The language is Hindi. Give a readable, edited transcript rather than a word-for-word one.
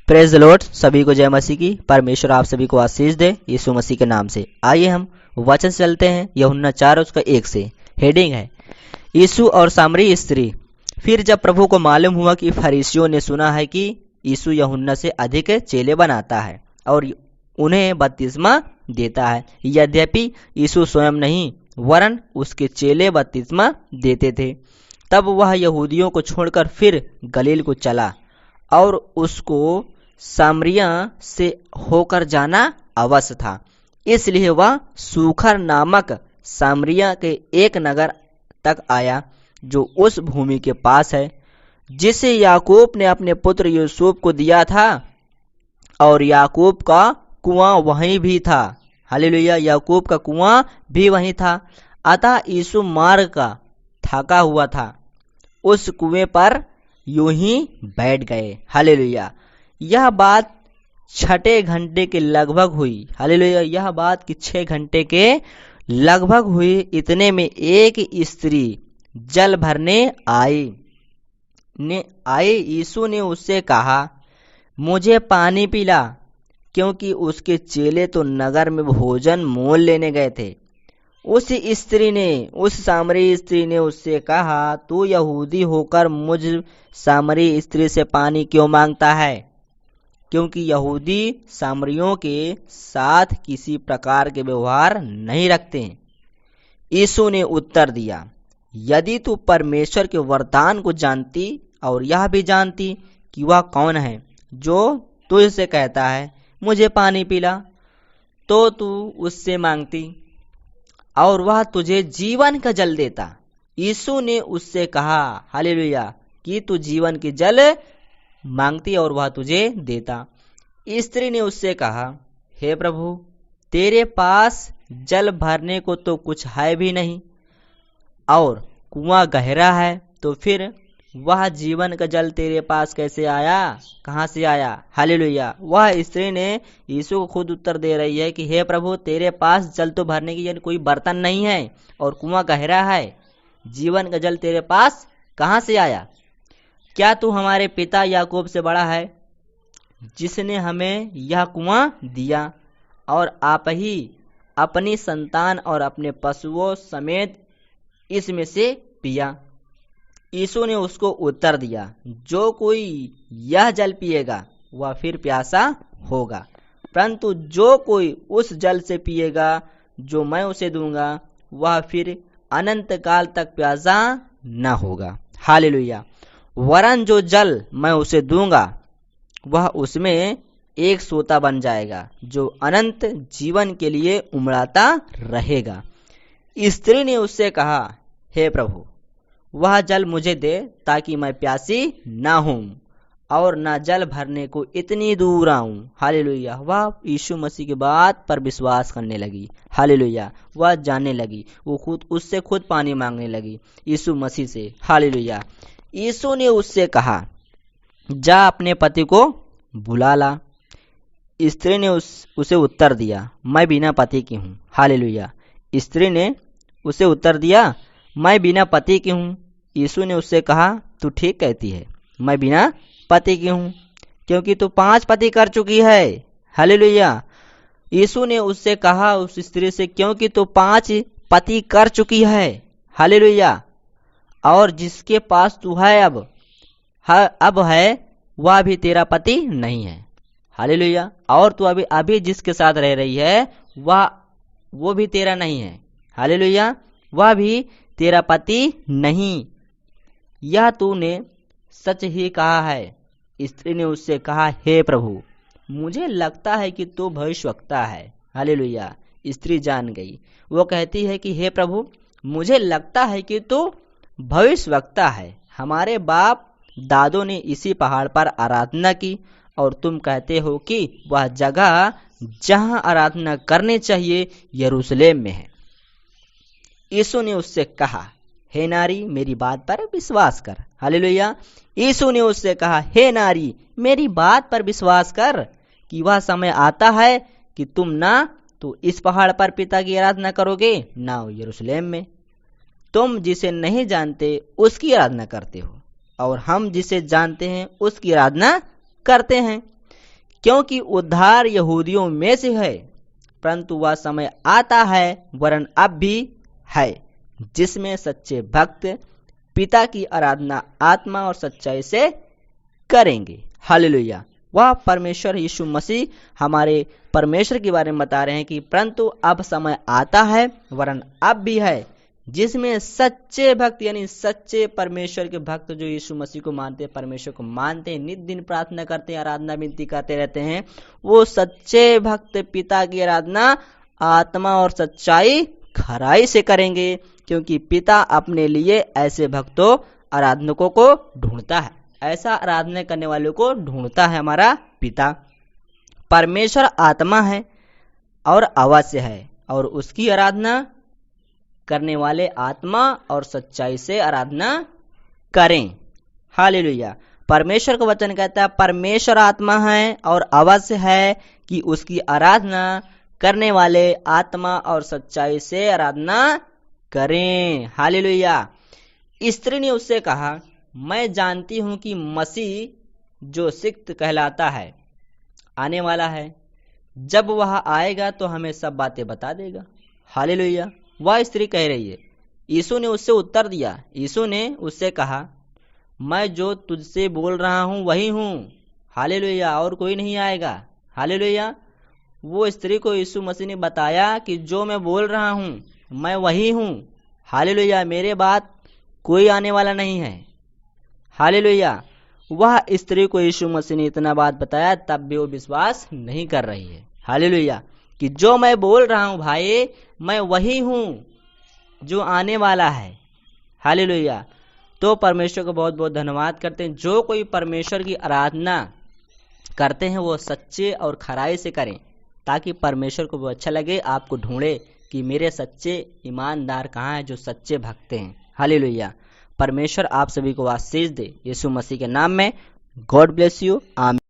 Praise the Lord. सभी को जय मसीह की। परमेश्वर आप सभी को आशीष दे यीशु मसीह के नाम से। आइए हम वचन से चलते हैं। यूहन्ना 4:1 से। हेडिंग है यीशु और सामरी स्त्री। फिर जब प्रभु को मालूम हुआ कि फरीसियों ने सुना है कि यीशु यूहन्ना से अधिक चेले बनाता है और उन्हें बपतिस्मा देता है, यद्यपि यीशु स्वयं नहीं वरन उसके चेले बपतिस्मा देते थे, तब वह यहूदियों को छोड़कर फिर गलील को चला और उसको सामरिया से होकर जाना अवश्य था। इसलिए वह सूखर नामक सामरिया के एक नगर तक आया जो उस भूमि के पास है जिसे याकूब ने अपने पुत्र यूसुफ को दिया था, और याकूब का कुआं वहीं भी था। हालेलुया। याकूब का कुआं भी वहीं था। अतः यीशु मार्ग का थका हुआ था, उस कुएं पर यूं ही बैठ गए। हालेलुया। यह बात 6 घंटे के लगभग हुई। हालेलुया। यह बात कि 6 घंटे के लगभग हुई। इतने में एक स्त्री जल भरने आई। यीशु ने उससे कहा, मुझे पानी पिला, क्योंकि उसके चेले तो नगर में भोजन मोल लेने गए थे। उस सामरी स्त्री ने उससे कहा, तू यहूदी होकर मुझ सामरी स्त्री से पानी क्यों मांगता है? क्योंकि यहूदी सामरियों के साथ किसी प्रकार के व्यवहार नहीं रखते। यीशु ने उत्तर दिया, यदि तू परमेश्वर के वरदान को जानती और यह भी जानती कि वह कौन है जो तुझसे कहता है मुझे पानी पिला, तो तू उससे मांगती और वह तुझे जीवन का जल देता। यीशु ने उससे कहा, हालेलुया, कि तू जीवन के जल मांगती और वह तुझे देता। स्त्री ने उससे कहा, हे प्रभु, तेरे पास जल भरने को तो कुछ है भी नहीं और कुआं गहरा है, तो फिर वह जीवन का जल तेरे पास कैसे आया? कहाँ से आया? हालेलुया। वह स्त्री ने यीशु को खुद उत्तर दे रही है कि हे प्रभु, तेरे पास जल तो भरने की कोई बर्तन नहीं है और कुआं गहरा है, जीवन का जल तेरे पास कहाँ से आया? क्या तू हमारे पिता याकूब से बड़ा है, जिसने हमें यह कुआं दिया और आप ही अपनी संतान और अपने पशुओं समेत इसमें से पिया? यीशु ने उसको उत्तर दिया, जो कोई यह जल पिएगा वह फिर प्यासा होगा, परंतु जो कोई उस जल से पिएगा जो मैं उसे दूंगा वह फिर अनंत काल तक प्यासा न होगा। हालेलुया। वरन जो जल मैं उसे दूंगा वह उसमें एक सोता बन जाएगा जो अनंत जीवन के लिए उमड़ाता रहेगा। स्त्री ने उससे कहा, हे प्रभु, वह जल मुझे दे ताकि मैं प्यासी ना हूं और ना जल भरने को इतनी दूर आऊं। हालेलुया। वह यीशु मसीह की बात पर विश्वास करने लगी। हालेलुया। वह जानने लगी, वो उससे खुद पानी मांगने लगी यीशु मसीह से। हालेलुया। यीशु ने उससे कहा, जा अपने पति को बुला ला। स्त्री ने उसे उत्तर दिया, मैं बिना पति की हूँ। हालेलुया। स्त्री ने उसे उत्तर दिया, मैं बिना पति की हूँ। यीशु ने उससे कहा, तू ठीक कहती है, मैं बिना पति की हूँ, क्योंकि तू 5 पति कर चुकी है। हालेलुया। यीशु ने उससे कहा उस स्त्री से, क्योंकि तू 5 पति कर चुकी है। हालेलुया। और जिसके पास तू है अब है वह भी तेरा पति नहीं है। हालेलुया। और तू अभी जिसके साथ रह रही है वो भी तेरा नहीं है। हालेलुया। वह भी तेरा पति नहीं। यह तूने सच ही कहा है। स्त्री ने उससे कहा, हे प्रभु, मुझे लगता है कि तू भविष्यवक्ता है। हालेलुया। स्त्री जान गई। वो कहती है कि हे प्रभु, मुझे लगता है कि तू भविष्यवक्ता है। हमारे बाप दादों ने इसी पहाड़ पर आराधना की और तुम कहते हो कि वह जगह जहां आराधना करनी चाहिए यरूशलेम में है। यीशु ने उससे कहा, हे नारी, मेरी बात पर विश्वास कर। हालेलुया। यीशु ने उससे कहा, हे नारी, मेरी बात पर विश्वास कर कि वह समय आता है कि तुम ना तो इस पहाड़ पर पिता की आराधना करोगे, ना यरूशलेम में। तुम जिसे नहीं जानते उसकी आराधना करते हो और हम जिसे जानते हैं उसकी आराधना करते हैं। क्योंकि उद्धार यहूदियों में से है, परंतु वह समय आता है, वरन अब भी है, जिसमें सच्चे भक्त पिता की आराधना आत्मा और सच्चाई से करेंगे। हालेलुया। वह परमेश्वर यीशु मसीह हमारे परमेश्वर के बारे में बता रहे हैं कि परंतु अब समय आता है, वरन अब भी है, जिसमें सच्चे भक्त यानी सच्चे परमेश्वर के भक्त जो यीशु मसीह को मानते हैं, परमेश्वर को मानते हैं, नित दिन प्रार्थना करते हैं, आराधना विनती करते रहते हैं, वो सच्चे भक्त पिता की आराधना आत्मा और सच्चाई खराई से करेंगे, क्योंकि पिता अपने लिए ऐसे भक्तों आराधकों को ढूंढता है। ऐसा आराधना करने वालों को ढूंढता है हमारा पिता। परमेश्वर आत्मा है और अवश्य है, और उसकी आराधना करने वाले आत्मा और सच्चाई से आराधना करें। हालेलुया। परमेश्वर का वचन कहता है परमेश्वर आत्मा है और अवश्य है कि उसकी आराधना करने वाले आत्मा और सच्चाई से आराधना करें। हालेलुया। स्त्री ने उससे कहा, मैं जानती हूं कि मसीह जो सिक्त कहलाता है आने वाला है, जब वह आएगा तो हमें सब बातें बता देगा। हालेलुया। वह स्त्री कह रही है। यीशु ने उससे उत्तर दिया, यीशु ने उससे कहा, मैं जो तुझसे बोल रहा हूं वही हूं। हालेलुया। और कोई नहीं आएगा। हालेलुया। वो स्त्री को यीशु मसीह ने बताया कि जो मैं बोल रहा हूं मैं वही हूं। हालेलुया। मेरे बाद कोई आने वाला नहीं है। हालेलुया। वह स्त्री को यीशु मसीह ने इतना बात बताया, तब भी वो विश्वास नहीं कर रही है। हालेलुया। कि जो मैं बोल रहा हूं भाई, मैं वही हूं जो आने वाला है। हालेलुया। तो परमेश्वर को बहुत बहुत धन्यवाद करते हैं। जो कोई परमेश्वर की आराधना करते हैं वो सच्चे और खराई से करें, ताकि परमेश्वर को वो अच्छा लगे, आपको ढूंढे कि मेरे सच्चे ईमानदार कहाँ हैं, जो सच्चे भक्त हैं। हालेलुया। परमेश्वर आप सभी को आशीष दे, यीशु मसीह के नाम में। God bless you. आमीन।